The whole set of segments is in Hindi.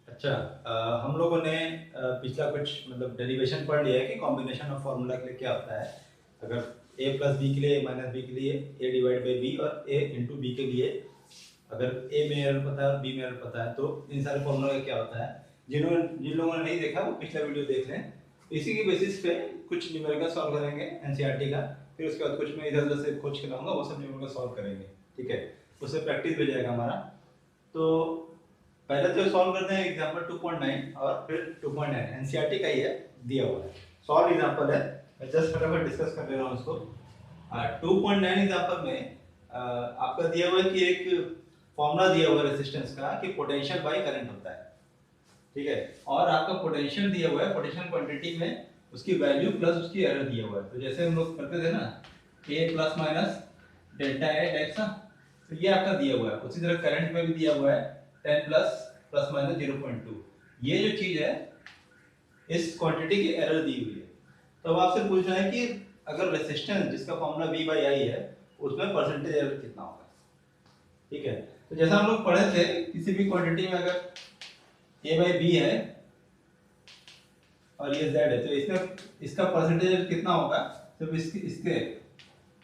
अच्छा, हम लोगों ने पिछला कुछ मतलब डेरिवेशन पढ़ लिया है कि कॉम्बिनेशन ऑफ फार्मूला के लिए क्या होता है। अगर ए प्लस बी के लिए, ए माइनस बी के लिए, ए डिवाइड बाई बी और ए इंटू बी के लिए अगर ए में एरर पता है और बी में एरर पता है तो इन सारे फॉर्मूला का क्या होता है। जिन लोगों ने नहीं देखा वो पिछला वीडियो देख लें। इसी की बेसिस पे कुछ न्यूमेरिकल सॉल्व करेंगे एनसीईआरटी का, फिर उसके बाद कुछ मैं इधर उधर से खोज के लाऊंगा, वो सब न्यूमेरिकल सॉल्व करेंगे। ठीक है, उससे प्रैक्टिस हो जाएगा हमारा। तो पहले तो सॉल्व करते हैं एग्जांपल 2.9 और फिर 2.9 एनसीईआरटी का ही है, दिया हुआ है, सॉल्व एग्जांपल है। मैं जस्ट फटाफट डिस्कस कर ले रहा हूँ उसको। 2.9 एग्जांपल में आपका दिया हुआ है कि एक फॉर्मूला दिया हुआ है रेजिस्टेंस का कि पोटेंशियल बाय करंट होता है। ठीक है, और आपका पोटेंशियल दिया हुआ है, पोटेंशियल क्वांटिटी में उसकी वैल्यू प्लस उसकी एरर दिया हुआ है। तो जैसे हम लोग करते थे ना, ए plus minus delta A delta, तो ये आपका दिया हुआ है। उसी तरह करंट में भी दिया हुआ है 10 प्लस प्लस माइनस 0.2। ये जो चीज है इस क्वांटिटी की एरर दी हुई है। तो अब आपसे पूछ रहा है कि अगर रेजिस्टेंस जिसका फॉर्मूला V बाई I है उसमें परसेंटेज एरर कितना होगा। ठीक है, तो जैसा हम लोग पढ़े थे किसी भी क्वांटिटी में अगर A बाई B है और ये Z है तो इसमें इसका परसेंटेज एरर कितना होगा। तो इसके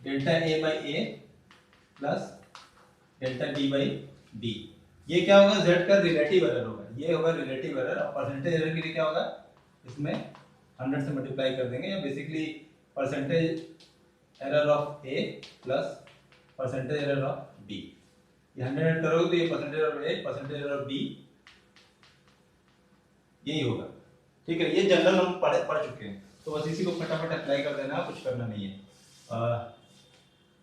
delta A by A plus delta B by B, ये क्या होगा, Z का रिलेटिव एरर होगा, ये होगा रिलेटिव एरर। और परसेंटेज एरर के लिए क्या होगा, इसमें 100 से मल्टीप्लाई कर देंगे, या basically percentage error of A plus percentage error of B। ये 100 ऐड करोगे तो ये percentage error of A percentage error of B यही होगा। ठीक है, ये जनरल हम पढ़ चुके हैं, तो बस इसी को फटाफट अप्लाई कर देना, कुछ करना नहीं है।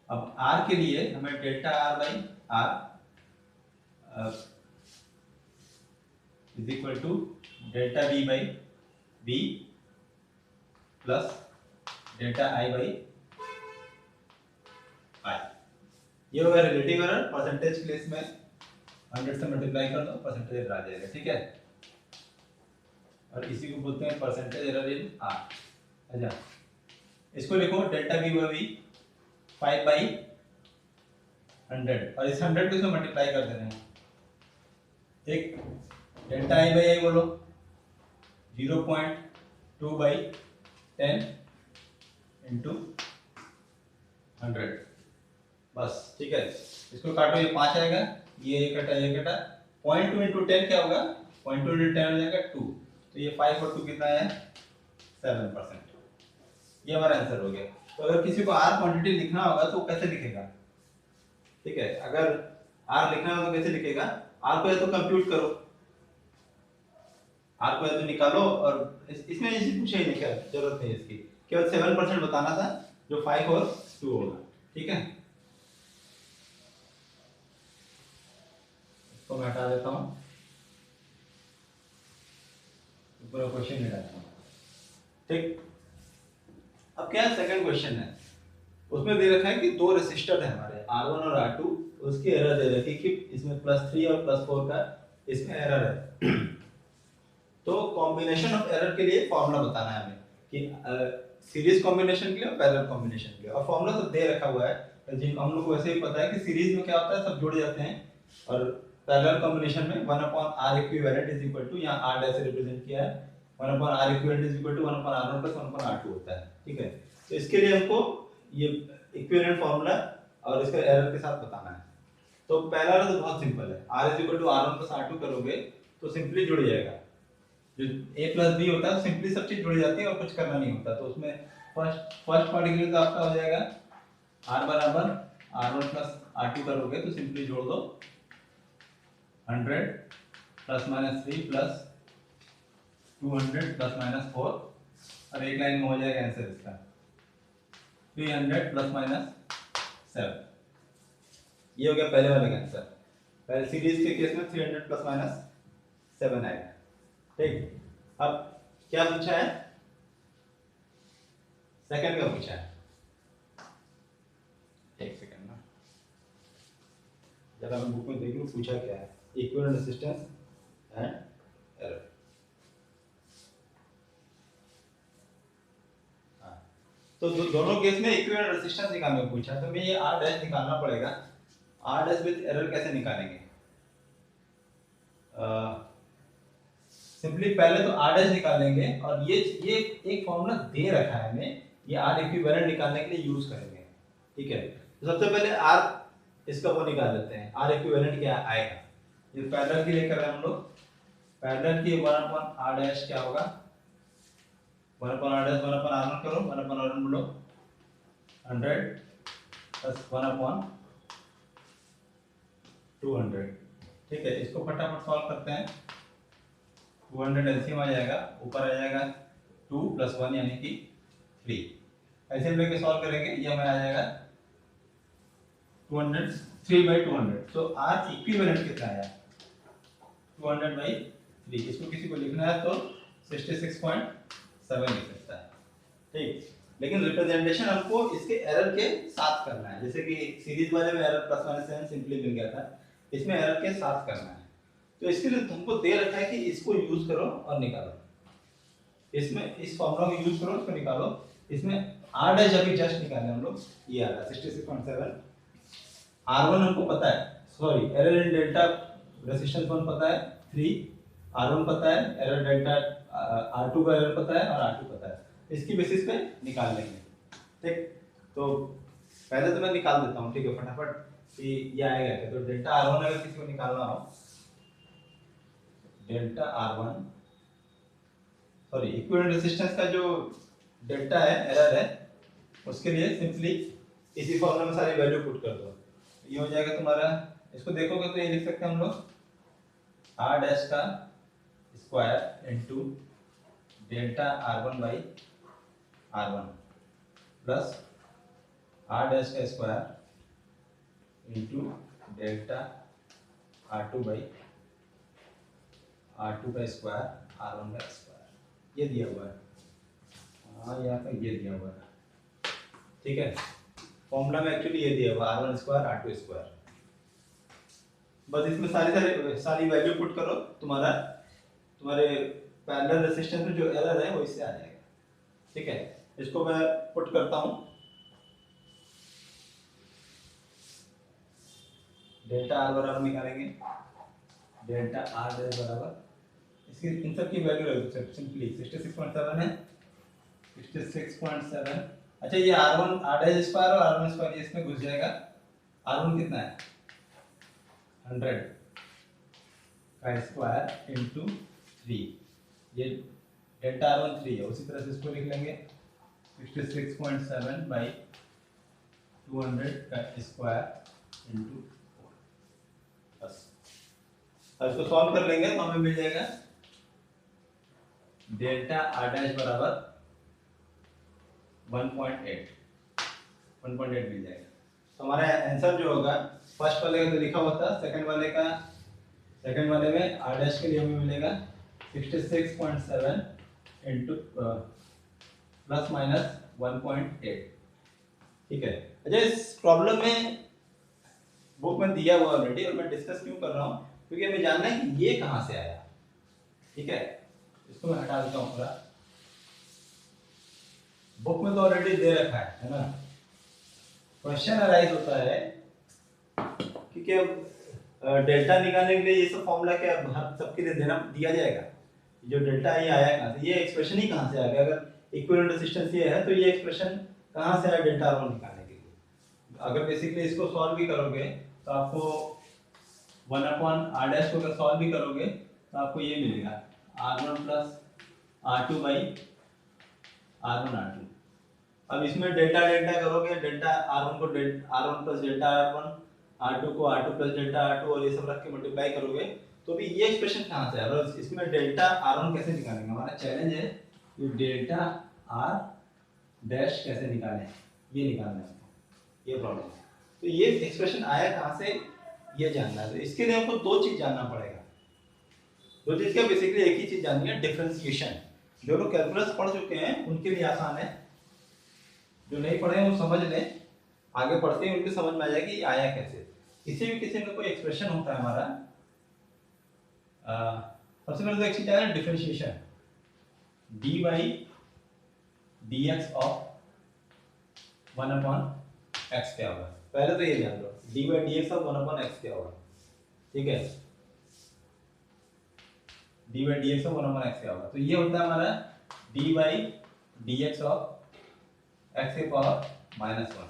अब R के लिए हमें delta R by R is equal to delta B by B plus delta I by I। ये होगा रिलेटिव एरर। परसेंटेज के लिए इसमें 100 से मल्टीप्लाई कर दो, परसेंटेज एरर आ जाएगा। ठीक है, और इसी को बोलते हैं परसेंटेज एरर इन R। अच्छा, इसको लिखो delta B by B 5 by 100 और इस 100 को इसमें मल्टीप्लाई कर देना है। ठीक, डेल्टा I बाई I बोलो 0.2 बाई 10 इंटू 100 बस। ठीक है, इसको काटो, ये 5 आएगा, ये कटा ये कटा, 0.2 इंटू 10 क्या होगा, 0.2 इंटू 10 हो जाएगा 2। तो ये 5 और 2 कितना है, 7%। ये हमारा आंसर हो गया। तो अगर किसी को R क्वांटिटी लिखना होगा तो कैसे लिखेगा। ठीक है, अगर R लिखना होगा तो कैसे लिखेगा, R को या तो कंप्यूट करो, R को या तो निकालो, और इसमें ऐसी कुछ ही नहीं, क्या जरूरत नहीं इसकी, केवल 7% बताना था जो 5 और 2 होगा। ठीक है, तो मैं हटा देता हूं, पूरा क्वेश्चन नहीं डालता हूं। ठीक, अब क्या सेकंड क्वेश्चन है, उसमें दे रखा है कि दो रेसिस्टर है हमारे R1 और R2, उसकी एरर दे रखी है कि इसमें +3 और +4 का इसमें एरर है। तो कॉम्बिनेशन ऑफ एरर के लिए फॉर्मूला बताना है हमें कि सीरीज कॉम्बिनेशन के लिए और पैरेलल कॉम्बिनेशन के लिए। और फॉर्मूला तो दे रखा हुआ है, जिन हम लोग को वैसे ही पता है कि सीरीज में क्या होता है, सब जुड़ जाते हैं, और पैरेलल कॉम्बिनेशन में 1/R equivalent is equal to, यहाँ R डैश से रिप्रेजेंट किया है, 1/R equivalent is equal to 1/R1 plus 1/R2 होता है। ठीक है, तो इसके लिए हमको ये इक्विवेलेंट फॉर्मूला और इसका एरर के साथ बताना है। तो पहला वाला तो बहुत सिंपल है, R is equal to R1 plus R2 करोगे तो सिंपली जुड़ जाएगा। जो A प्लस B होता है तो सिंपली सब चीज जुड़ जाती है और कुछ करना नहीं होता। तो उसमें फर्स्ट पार्ट के लिए तो आपका हो जाएगा R बराबर R1 प्लस R2 करोगे तो सिंपली जोड़ दो 100 plus minus 3 plus 200 plus minus 4, और एक लाइन में हो जाएगा आंसर इसका 300 प्लस माइनस 7। ये हो गया पहले वाले का आंसर। पहले सीरीज के केस में 300 प्लस माइनस 7 आएगा। ठीक, अब क्या पूछा है, सेकंड का पूछा है। एक सेकंड ना, जरा मैं बुक में देख लूं पूछा क्या है, इक्विवेलेंट रेजिस्टेंस एंड एरर। तो दोनों केस में इक्विवेलेंट रेजिस्टेंस निकालने को पूछा, तो मैं ये R डैश निकालना पड़ेगा। आर डैश विद एरर कैसे निकालेंगे? सिंपली पहले तो आर डैश निकालेंगे और ये एक फॉर्मूला दे रखा है हमें, ये आर इक्विवेलेंट निकालने के लिए यूज करेंगे। ठीक है, तो सबसे पहले आर इसका वो निकाल लेते हैं, आर इक्विवेलेंट क्या आएगा। ये पैरेलल के लिए कर रहे हैं हम लोग, पैरेलल की 1 अपॉन आर डैश क्या होगा, 1 upon R dash 1 upon R one करो, 1 अपॉन आर वन बोलो 100 प्लस 1 अपॉन 200। ठीक है, इसको फटाफट सॉल्व करते हैं। 200 एलसीएम आ जाएगा, ऊपर आ जाएगा 2 प्लस 1 यानी कि 3। एलसीएम लेके सॉल्व करेंगे, ये हमें आ जाएगा 200 3/200। तो आर इक्विवेलेंट कितना आया 200/3। इसको किसी को लिखना है तो 66.7 लिख सकता है। ठीक, लेकिन रिप्रेजेंटेशन हमको इसके एरर के साथ करना है। जैसे कि सीरीज वाले में एरर +/7 सिंपली मिल गया था, इसमें एरर के साथ करना है। तो इसके लिए तुमको दे रखा है कि इसको यूज करो और निकालो, इसमें इस फॉर्मूला को यूज करो, इसको निकालो। इसमें आर डैश अभी जस्ट निकाले हम लोग, ये आ रहा है 66.7। R1 हमको पता है, sorry error in delta resistance 1 पता है 3, R1 पता है, एरर डेल्टा R2 का एरर पता है और R2 पता है, इसकी बेसिस पे निकाल लेंगे। ठीक, तो पहले तो मैं निकाल देता हूँ। ठीक है, फटाफट कि ये आएगा क्या। तो डेल्टा R1 अगर किसी को निकालना हो, delta R1 sorry equivalent resistance का जो डेल्टा है एरर है, उसके लिए सिंपली इसी फॉर्मूला में सारी वैल्यू पुट कर दो, ये हो जाएगा तुम्हारा। इसको देखोगे तो ये लिख सकते हैं हम लोग आर डैश का square into delta R1/R1 plus R dash का स्क्वायर इनटू डेल्टा R2/R2 का स्क्वायर R1 का स्क्वायर, ये दिया हुआ है। हाँ, यहाँ पे ये दिया हुआ है। ठीक है, फॉर्मूला में एक्चुअली ये दिया हुआ R1 स्क्वायर R2 स्क्वायर। बस इसमें सारी वैल्यू पुट करो, तुम्हारे पैरेलल रेजिस्टेंस में जो एरर है वो इससे आ जाएगा। ठीक है, इसको मैं पुट करता हूँ, डेल्टा R बराबर निकालेंगे, डेल्टा R डैश बराबर इसकी इन सब की वैल्यू रख दो सिंपली। 66.7 है, 66.7। अच्छा, ये R1 आर डैश स्क्वायर और R1 स्क्वायर ये इसमें घुस जाएगा। R1 कितना है 100 का स्क्वायर इनटू 3, ये डेल्टा R1 3 है, उसी तरह से इसको लिख लेंगे 66.7/200 का स्क्वायर इनटू 4। बस अब इसको सॉल्व कर लेंगे तो हमें मिल जाएगा डेल्टा आर डैश बराबर 1.8 मिल जाएगा। तो हमारा आंसर जो होगा, फर्स्ट वाले का तो लिखा हुआ था, सेकंड वाले में आर डैश के लिए हमें मिलेगा 66.7 इनटू प्लस माइनस 1.8। ठीक है, अच्छा इस प्रॉब्लम में बुक में दिया हुआ ऑलरेडी, और मैं डिस्कस क्यों कर रहा हूँ क्योंकि हमें जानना है कि ये कहाँ से आया। ठीक है, इसको मैं हटा देता हूँ पूरा, बुक में तो ऑलरेडी दे रखा है ना। क्वेश्चन अराइज होता है क्योंकि अब डेल्टा निकालने के लिए ये सब फॉर्मूला क्या हर सबके लिए देना दिया जाएगा। जो डेल्टा ये आया कहाँ से, ये एक्सप्रेशन ही कहाँ से आ गया। अगर इक्विवेलेंट रेजिस्टेंस ये है तो ये एक्सप्रेशन कहाँ से आया डेल्टा R1 निकालने के लिए। अगर बेसिकली इसको सॉल्व भी करोगे तो आपको 1 अपॉन आर डैश को अगर सॉल्व भी करोगे तो आपको ये मिलेगा R1 प्लस R2/R1R2। अब इसमें डेल्टा करोगे, डेल्टा R1 को R1 plus delta R1, R2 को R2 प्लस डेल्टा R2 और ये सब रख के मल्टीप्लाई करोगे तो भी ये एक्सप्रेशन कहाँ से आया। इसमें डेल्टा R1 कैसे निकालेंगे, हमारा चैलेंज है कि डेल्टा R डैश कैसे निकालें, ये निकालना है, ये प्रॉब्लम है। तो ये एक्सप्रेशन आया कहाँ से ये जानना है। तो इसके लिए हमको दो चीज जानना पड़ेगा। दो चीज क्या, बेसिकली एक ही चीज जाननी है, डिफरेंशिएशन। जो लोग कैलकुलस पढ़ चुके हैं उनके लिए आसान है, जो नहीं पढ़े हैं वो समझ लें, आगे पढ़ते ही उनके समझ में आ जाएगा कि आया कैसे। किसी में कोई एक्सप्रेशन होता है हमारा, सबसे पहले तो एक चीज है differentiation, dy dx of 1 upon x क्या होगा, पहले तो ये जान लो। D by d x of 1/x क्या होगा, ठीक है, d by d x of 1/x क्या होगा, तो ये होता है हमारा d by d x of x की पावर -1।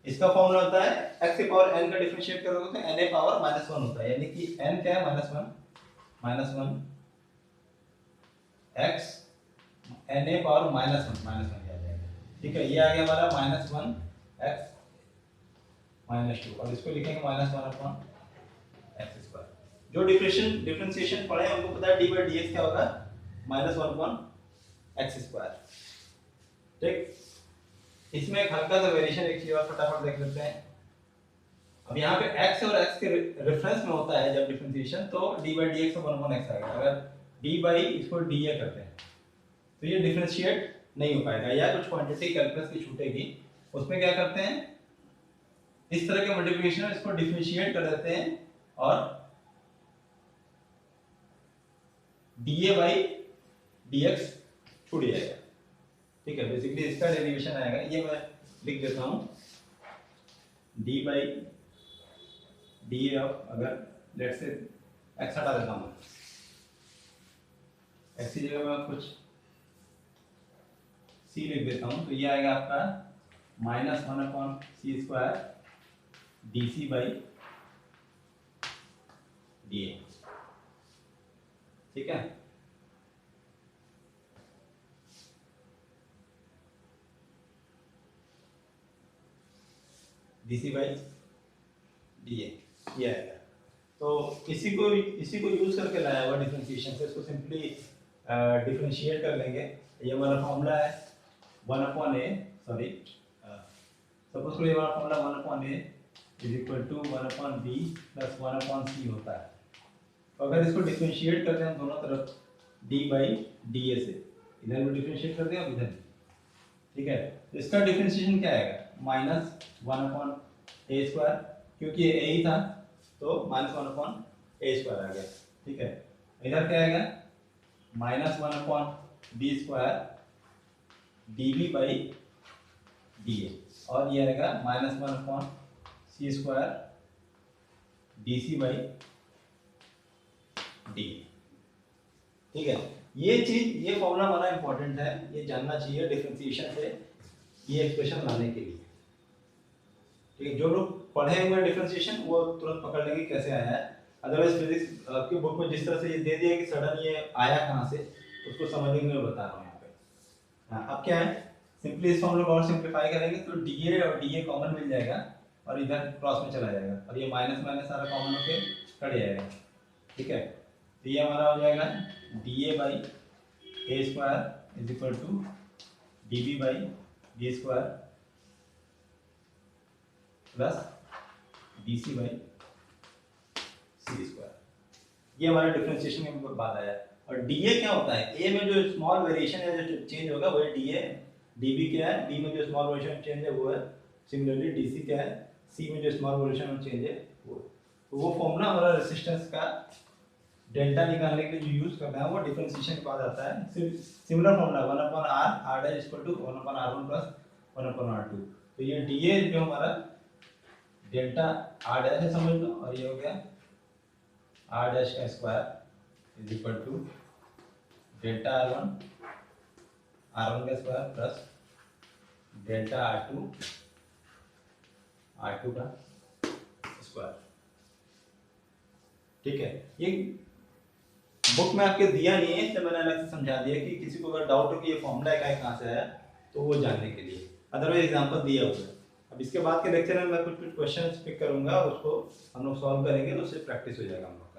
इसका फॉर्मूला होता है x की पावर n का डिफरेंशिएट करोगे तो n की पावर -1 होता है, यानी कि n क्या है -1 x n की पावर -1 आ जाएगा, ठीक है। ये आ गया हमारा -1 x -2 और इसको लिखेंगे -1/x²। जो डिफरेंशिएशन पढ़े हैं उनको पता है डी बाई डी एक्स क्या होगा, -1/x², ठीक। इसमें एक हल्का सा वेरिएशन, एक चीज और फटाफट देख लेते हैं। अब यहाँ पे x और x के रेफरेंस में होता है जब डिफरेंशिएशन, तो d by d x 1/x आएगा। अगर d बाई इसको dA करते हैं तो ये डिफरेंशिएट नहीं हो पाएगा, या कुछ क्वांटिटी कैलकुलस की छूटेगी, उसमें क्या करते हैं, इस तरह के मल्टीप्लिकेशन में इसको डिफरेंशिएट कर देते हैं और dA बाई dx छूट जाएगा, ठीक है। बेसिकली इसका डेरिवेशन आएगा, ये मैं लिख देता हूं d बाई डी ऑफ, अगर लेट्स से x हटा देता हूं, x की जगह मैं कुछ c लिख देता हूं, तो ये आएगा आपका -1/c² dc बाई dA, ठीक है। dc बाई dA ये आएगा। तो इसी को यूज करके लाया हुआ डिफरेंशिएशन से, इसको सिंपली डिफरेंशिएट कर लेंगे। ये हमारा फॉर्मूला है 1/a, सॉरी सपोज करो ये हमारा formula 1/a is equal to 1/b plus 1/c होता है। तो अगर इसको डिफरेंशिएट करते हैं दोनों तरफ d बाई dA से, इधर भी डिफरेंशिएट करते हैं और इधर भी, ठीक है। तो इसका डिफरेंशिएशन क्या आएगा, -1/a², क्योंकि ये a ही था तो -1/a² आ गया, ठीक है। इधर क्या आएगा, -1/b² db बाई dA, और ये आएगा -1/c² dc बाई d, ठीक है। ये फॉर्मूला हमारा इंपॉर्टेंट है, ये जानना चाहिए डिफरेंशिएशन से ये एक्सप्रेशन लाने के लिए, ठीक है। जो लोग पढ़े हुए डिफरेंशिएशन वो तुरंत पकड़ लेंगे कैसे आया है, अदरवाइज फिजिक्स आपकी बुक में जिस तरह से ये दे दिया कि सडन ये आया कहाँ से, उसको समझने में मैं बता रहा हूँ यहाँ पे। हाँ, अब क्या है, सिंपली इस फॉर्मूला को और सिंपलीफाई करेंगे तो dA और dA कॉमन मिल जाएगा और इधर क्रॉस में चला जाएगा और ये माइनस माइनस सारा कॉमन होके कट जाएगा, ठीक है। तो ये हमारा हो जाएगा dA by a² is equal to dB by d² plus dc by c²। ये हमारा डिफरेंशिएशन के बाद आया। और dA क्या होता है, a में जो स्मॉल वेरिएशन है जो चेंज होगा वो है dA, dB क्या है, d में जो स्मॉल वेरिएशन चेंज है वो है, सिमिलरली dc क्या है, c में जो स्मॉल वेरिएशन चेंज है वो। तो वो फॉर्मूला हमारा रेजिस्टेंस का डेल्टा निकालने के लिए जो यूज करना है वो डिफरेंशिएशन के बाद आता है। Similar formula 1/r r' is equal to 1/r1 plus 1/r2। तो ये dA जो हमारा डेल्टा r' है समझ लो, और ये हो गया r' is equal to delta r1 का स्क्वायर प्लस डेल्टा r2 का स्क्वायर, ठीक है। ये बुक में आपके दिया नहीं है, इसलिए मैंने अलग से समझा दिया कि किसी को अगर डाउट हो कि ये फॉर्मूला है कहाँ से आया तो वो जानने के लिए, अदरवाइज एग्जांपल दिया हुआ है। अब इसके बाद के लेक्चर में मैं कुछ क्वेश्चंस पिक करूंगा और उसको हम लोग सॉल्व करेंगे तो उससे प्रैक्टिस हो जाएगा हम लोग।